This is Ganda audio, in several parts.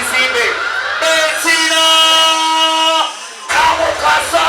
Simbe Bettina Kamukasa.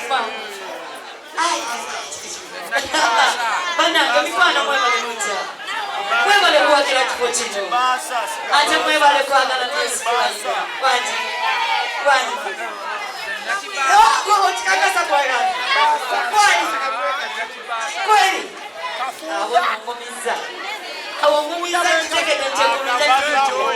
kufa. Banange mikwano mwebale mutya. Mwebale kuwagira kifo kino. Ate mwebale kwagala n'esikwaliro. Wangi. Otikakasa kwagala. Kweli. Abo nangumiza. Awo ngumiza kitegede ntegumiza kifo.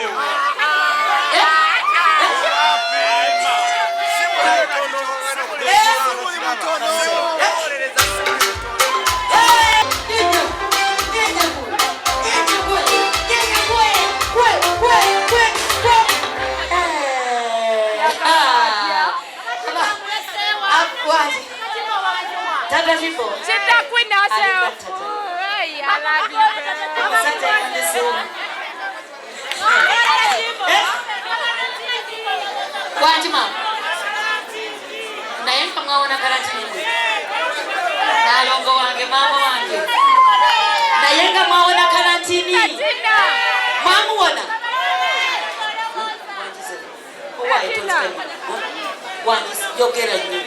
Wajima naye nkamwaona karantini nalongo wange mama wange naye nga mwaona karantini mwamuwona yogera nnyo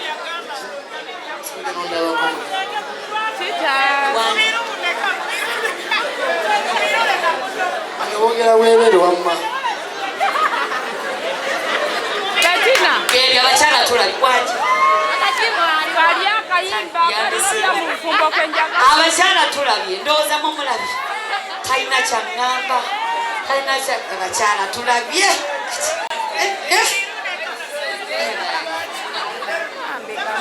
wogera webere wamma geri abakyala tulabikwaji abakyala tulabye ndowooza mumulabye talina kyaŋŋamba talina abakyala tulabye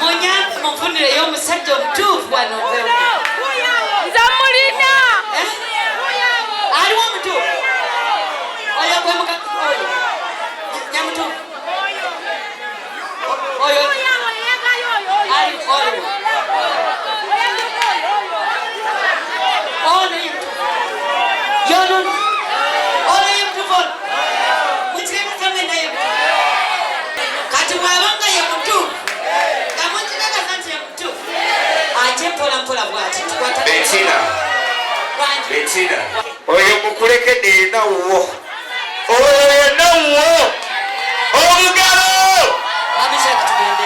munyambe munfunireyo omusajja omutuufu wano nze mulina aliwo omutuufu oyo gwemuka oyo nyamutuufu oyo ali oyo ono yono ono yemutuufu mukiremezamwe naye kati bwabanga ye mutuufu gamukikakasa nti ye mutuufu ate mpolampola bwati Bettina oyo mukulekedde yenawwo omugalo abishaka tugende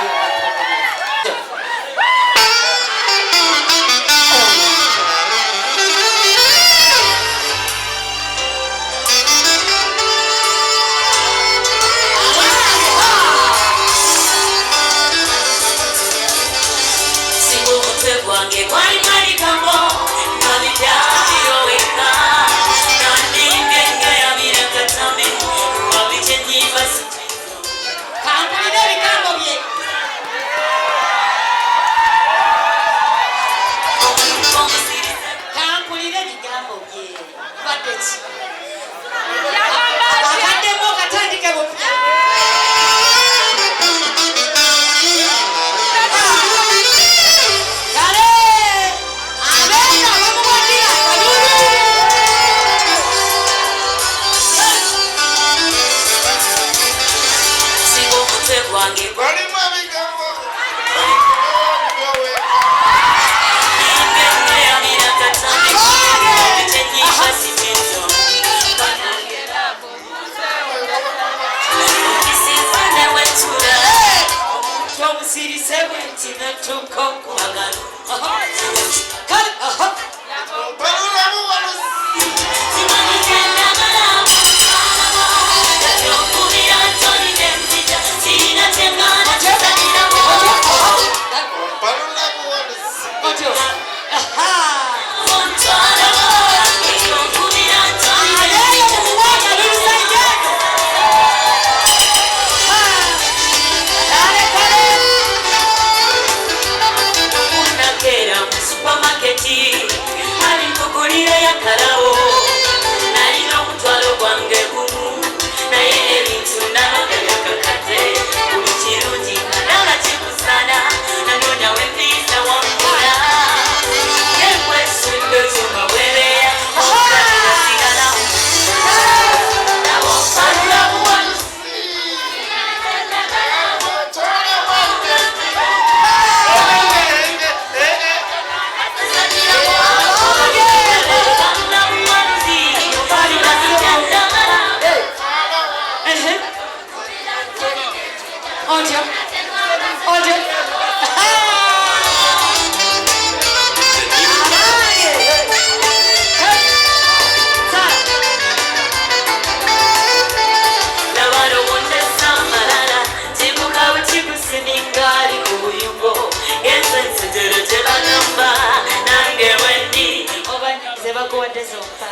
wadde zompa.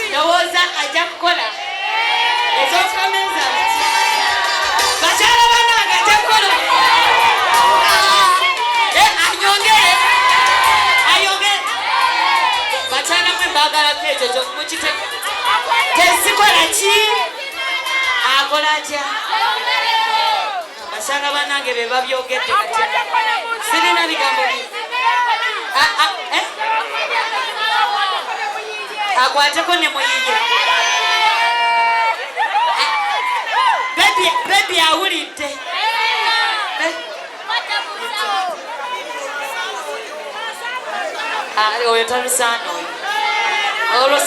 Ndowooza ajja kukola ez'okukomeza bakyala bannange ajja kukola ayongere bakyala mwe mbaagalako ekyo kyomukite tesikola ki akola atya bakyala bannange be babyogedde katya sirina bigambo akwateko ne muyiye bebi awulidde oyo talusaana oyo olwo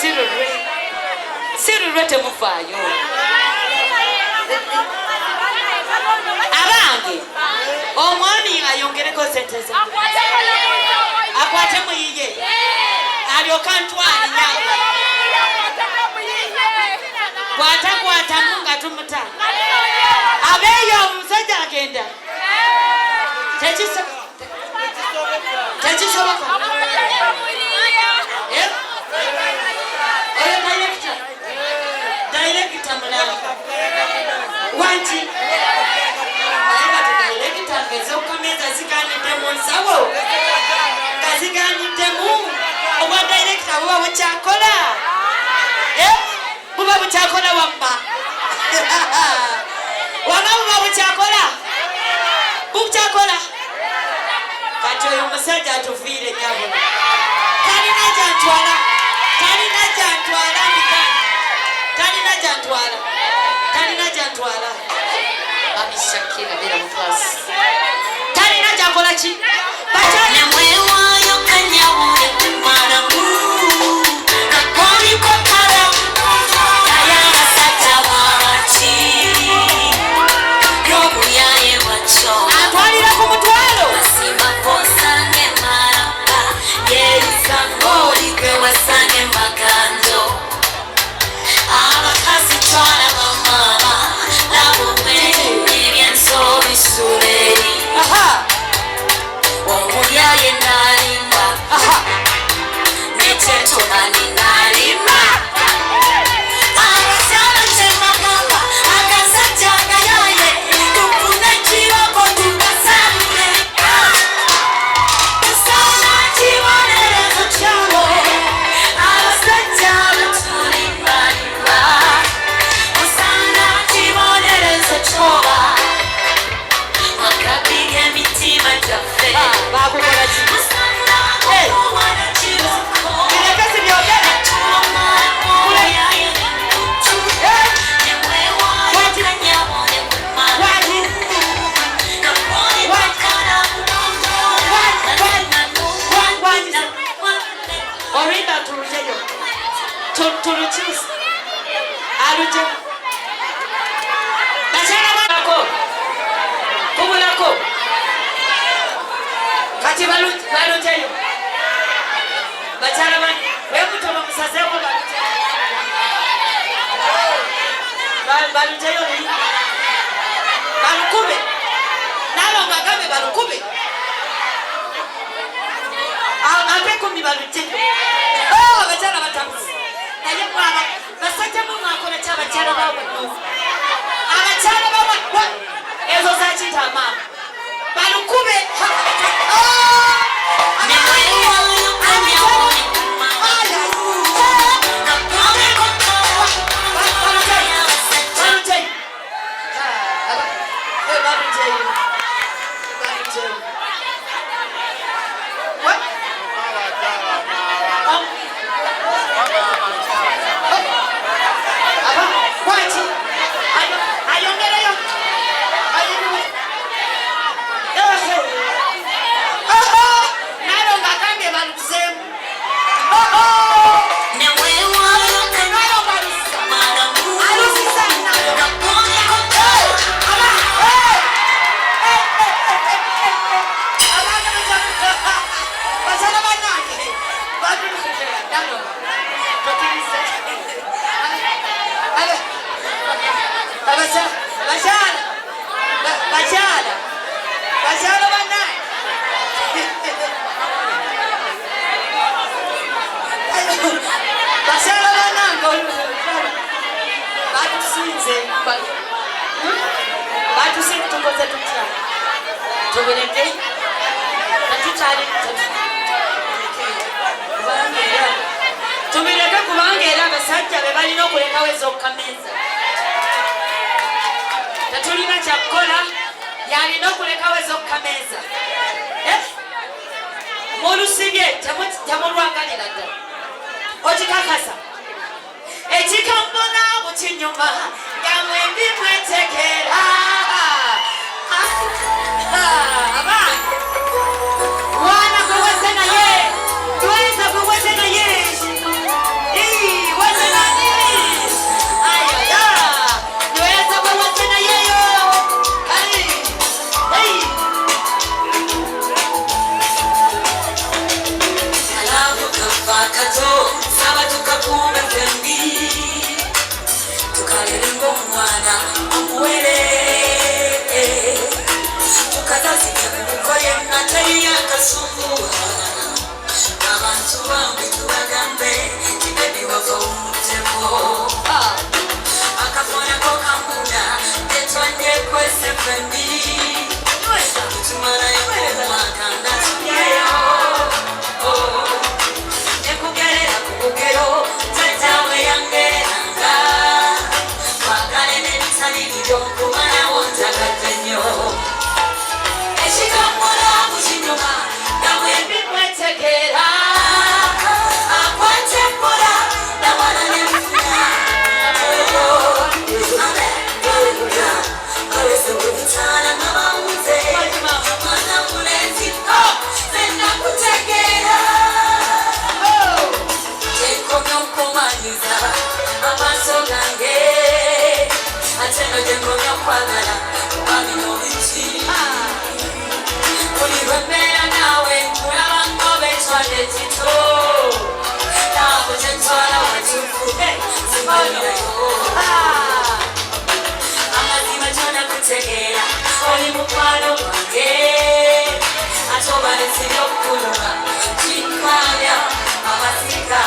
sirulwe temufaayo abange omwami ayongereko sente ze akwate muyiye alyoka ntwali nyange kwatakwatamu nga tumuta abeeyo omusajja agenda tekisoboka oyo dairekita mulanga wanti ayebate dairekita ngez'okukomeza ziganidde mu nsawo nga ziganiddemu obwa dairekita buba bukyakola buba bukyakola wamma wama buba bukyakola bukyakola kati oyo omusajja atufiire nyabona talina gyantwala babishakira bera mutwasi talina gyakola ki nemwewayo kanyawule kumalamu kakoliko kalamu ayasatawaki yobuyaye waco atwalira ku mutwalo asimakosange maraka yerisangolike wasange maganzo abakazi twala bamama labumwe ebyensobisuleri omuyaye nalimba nekyetobani nalimba abakyala kyemagamba agasajja agayaye tufune kiroko tugasamule tusaana kibonerezo kyabo abasajja batulimbalimba musaana kibonerezo kyoba makabiga emitima gyaffe bakukola ki birekesi byogere orinda tulujeyo tulukiza aluje bakyalaako kubulako kati balujeyo bakyala bani wemutoba musazeko balujeyo balukube nalonga agambe balukube apekumi balujeyo abakyala batabuzi naye mwaba basajja mu mwakola ki abakyala bawenufu abakyala bawa ezo zakita amaama balukube ayongereyo Basala banango. Batusinze. Batusinze tukoze tutya. Tubireke. Natutali. Tubireke kubanga era abasajja be balina okulekawo ez'okukameza. Tetulina kyakukola yalina okulekawo ez'okukameza. Mulusibye temulwagalira ddala. Okikakasa. Ekikambona mu kinyuma nga mwembi mwetegeera. Abaana wana gwe wazze naye. Tweza gwe wazze naye. Wazze nani? Ayaya. Tweza gwe wazze nayeyo. Alafu kafa kato saba tukakumbe fembi. Tukalele mwana omuwere. Tukatazike mukoye natali akasumbuha. Abantu bambi tubagambe tibebi wava omutego. Akafonako kamuna tetwanye kwese fembi. Tumarayo kumwaka natuyeyo. Nekugerera kukugero tatawe yangeranga. Kwagale nebitali bibyo kubana wonjagate nnyo. Ekikambula mu kinyuma nga mwembi mwetegeera. Akwate mpola na mwana ne mufuna. Kalese bwebitaala nga bawuze. Mwana mulenzi fenna kutegeera. Tenkomya okumanyiza amaaso gange. Ate no gye nkomya okwagala kubanga n'obiki. Buli lwe mbeera naawe nkulaba ng'obetwala ekito. Naawe kye ntwala watuufu zimalirayo. Amazima gyona kutegeera oli mukwano gwange. Ate obalesibya okukuluma kinkabya abasika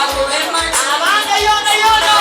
abube manyi abange yono yono.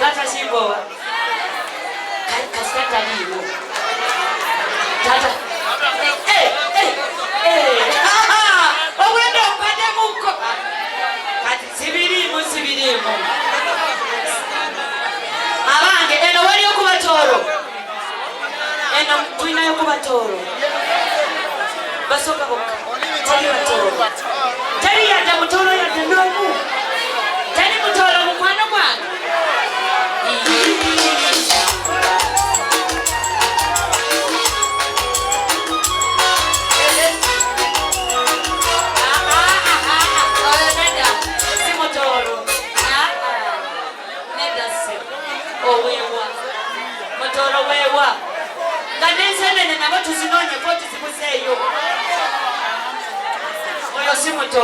Tata Simbo. Kasita liyo. Tata. Obwendo mpade muko. Kati sibirimu. Abange eno wali okubatoro. Eno twina yokubatoro. Basoka boka. Tali batoro. Tali yadde mutoro yadde nomu. Tali mutoro mukwano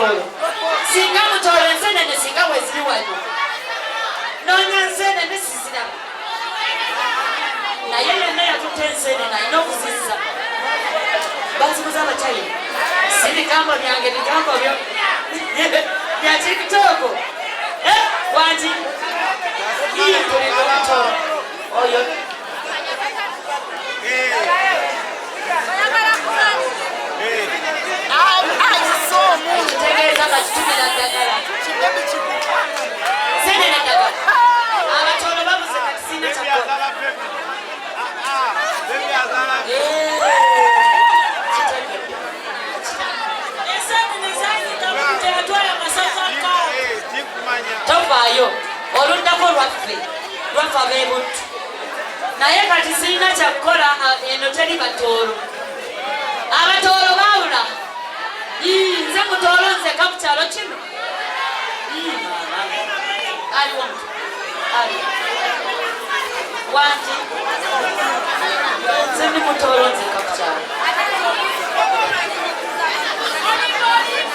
mutoro singa mutoro ensenene singa weziri wano nonya ensenene sizira naye yenna yatuta ensenene alina okuzizza bazibuza abakyayina si bigambo byange bigambo byo bya tikitoko wanti yiyitulidde omutoro oyo ekitegeeza nga kitumira ddagala senene ddagala abatolo babuze kati sina kyakola tovaayo oluddako lwaffe lwafa beebuntu naye kati sirina kyakukola eno teri batoolo abatoolo baawula nze mutoolo nzeka mu kyalo kino aliwo wanti nze ndi mutoolo nzeka mu kyalo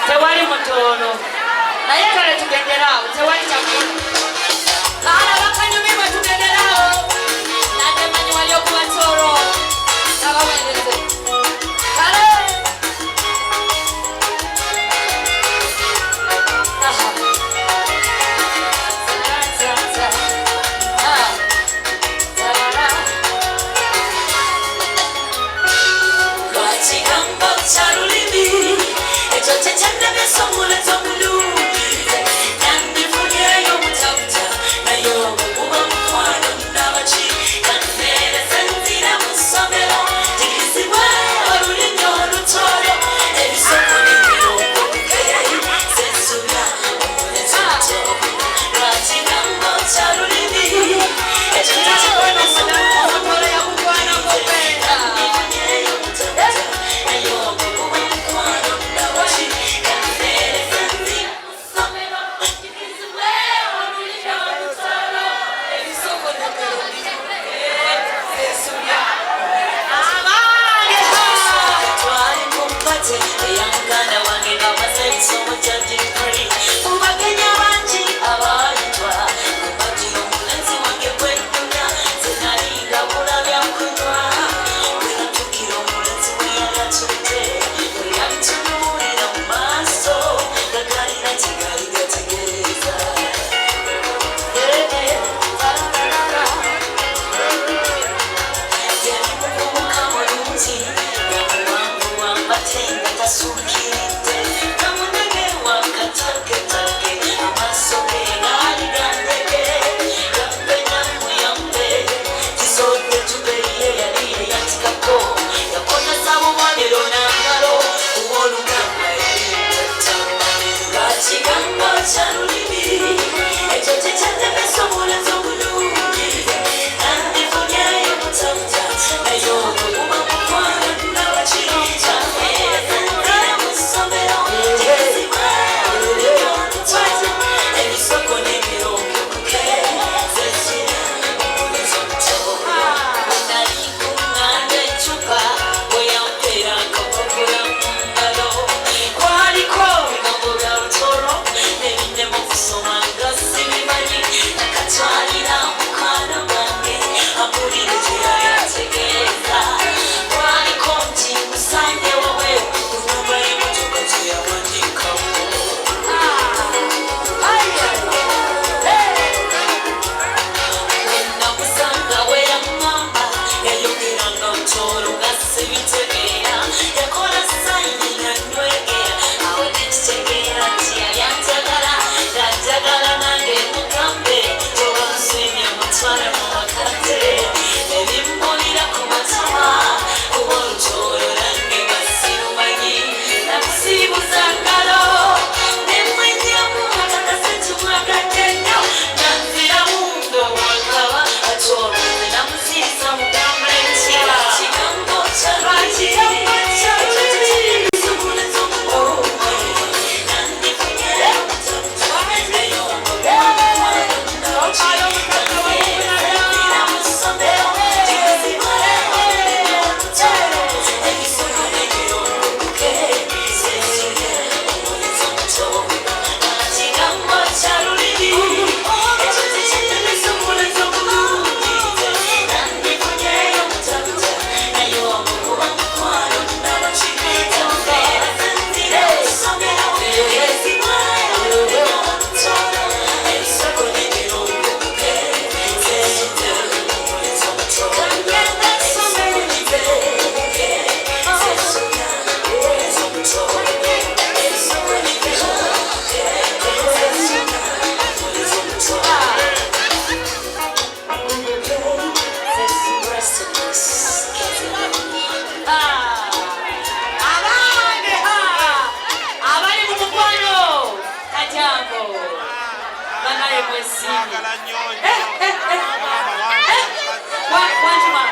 tewali mutoolo naye kale tugenderaawo tewali kyakola baana bakanyumirwa tugenderaawo nademanyi wali okubatoolo abaweereze kale Tenemos mwesiimye wanjuma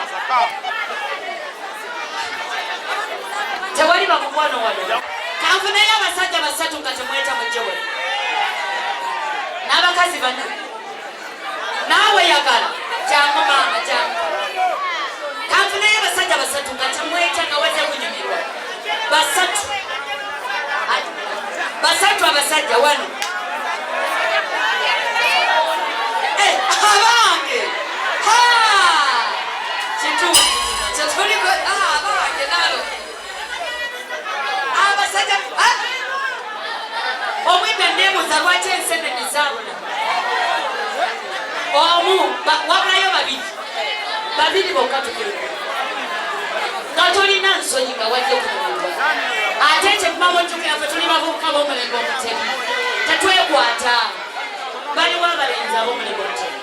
tewali bamukwano wano kanfuneyo abasajja basatu nga temweta mujjewe n'abakazi bano naawe yagala jangu maama jangu kanfuneyo abasajja basatu nga temweta nga wazze kunyumirwa basatu abasajja wano abange kituufu kyetuliko abange nalo abasajja omwidde neebuuza lwaki ensenene zaabula omu wabulayo babiri bokka tukiriko nga tolina nsonyi nga wajja kunyumirwa ate ekyekumabontukyaffe tuli bavubuka b'omulembe omutebi tetwekwata baliwo abalenzi ab'omulembe omutebi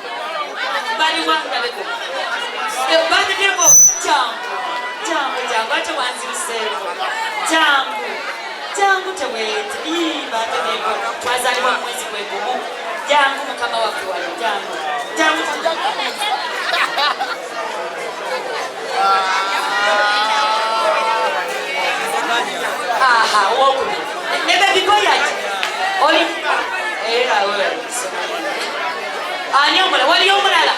baliwo ndabeko bagideko jangu ate wanziruseeko jangu tewete bagideko twazalibwa mu mwezi gwegumu jangu mukama waffe wano jangu aha wokubi nebebikoyaki oli era ani omulala waliyo omulala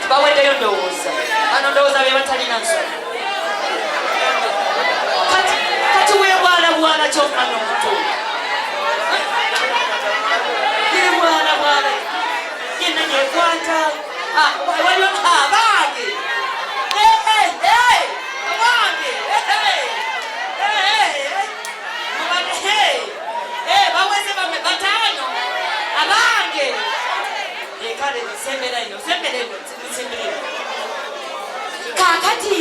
baweddeyo ndowooza ano ndowooza be batalina nsonyi kati webwalabwala kyomwana omutuulu yebwalabwala yenna yekwata waliyo abange baweze bame bataano abange kale semberaino kakati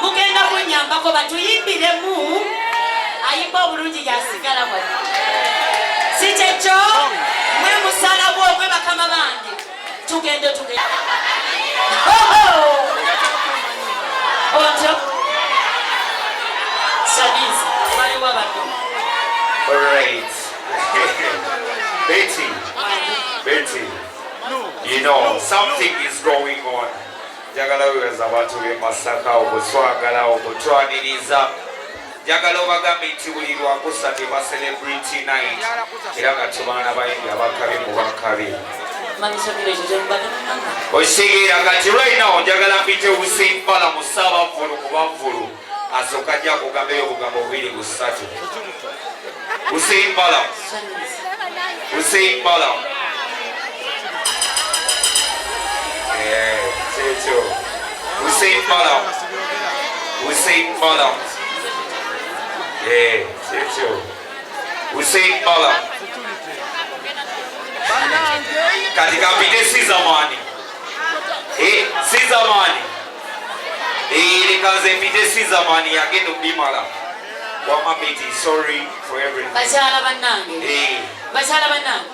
mugenda kunyambako batuyimbiremu ayimba obulungi yasigala wano si kyekyo mwe musalabo mwe bakama bange tugende ontyo sabizi baliwo bano. All right. Betty, you know, something is going on. Jagala weza abantu b'Masaka obuswagala obutwaniriza. Jagala obagambe nti buli lwakusatu ba celebrity night. Era nga tubaana bayimbi abakabi mu bakabi. Okitegera kati right now njagala mpite Hussein Bala musaba vulu kubavulu asooka ajja kugambayo obugambo bubiri busatu. Hussein Bala. Checho. Hussein Bala. Checho. Hussein Bala. Katika mpite si zamani. Lekaze mpite si zamani yagenda obimala. Wama Betty, sorry for everything. Bachala bannange. Bachala bannange.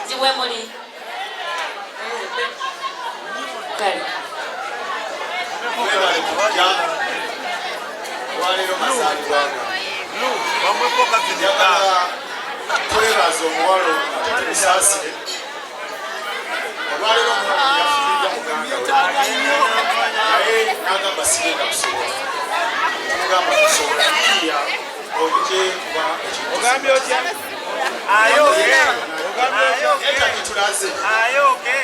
Ziwe muli. Kale. Walero masali bwana. Bamwe poka zinjaka. Twebaza omuwalo musasi. Walero mwana yafuja muganga. Aye nagamba sigenda kusobola. Nagamba kusobola. Oje kuba Ogambye otya? Ayo eta kitulaze. Ayo okay.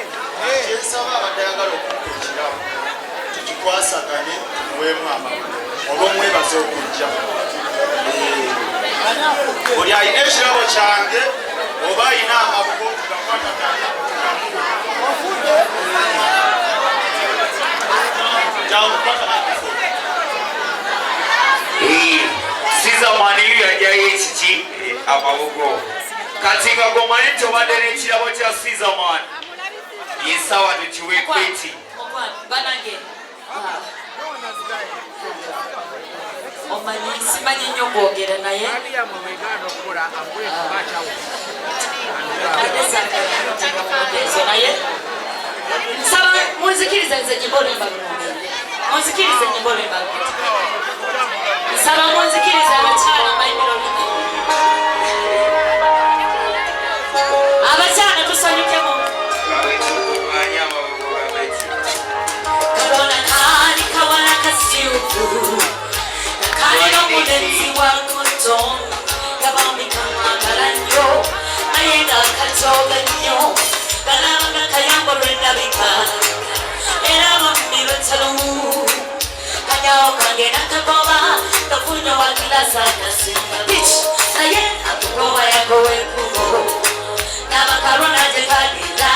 Nsaba abadayagala okukkirawo. Tukikwasaganye muweemu amagulu. Oba mwebaze okujja. Oli ayina ekirabo kyange oba ayina amabugo tugakwataganya. Jangu kwataganya. Sizamani yajayo ekiki amabugo kati nga gomanye nti obadde n'ekirabo kya Sizamani yesawa tukiwe Betty banange omanyi simanyi nnyo kwogera naye naye nsaba munzikirize nze nyimba olwemba luno munzikirize nyimba olwemba luno nsaba munzikirize abakyala mayimiro luno agasaka singa bitch naye akukowa yakowe kubo nabakarona jekagenda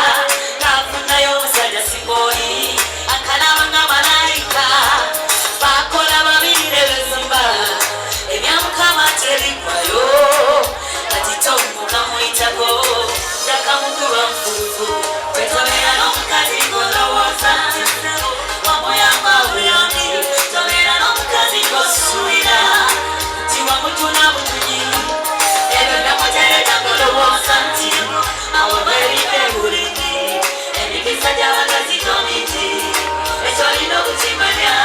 nafunayo omusajja simoni akalaba nga malayika bakola babire bezimba ebyamukama terikwayo kati tomuka muyitako yakamukuba nfufu kwetobera n'omukazi golowooza wamuyamba buyambi tobera n'omukazi gosuubira nti wamutuna butunyi ebyo byamutereka golowooza nti awo beride bulimi emikisa gy'abakazi tomiti ekyo olina okukimanya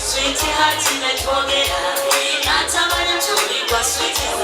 Sweetie heart in the twogera, not a man to be was sweetie.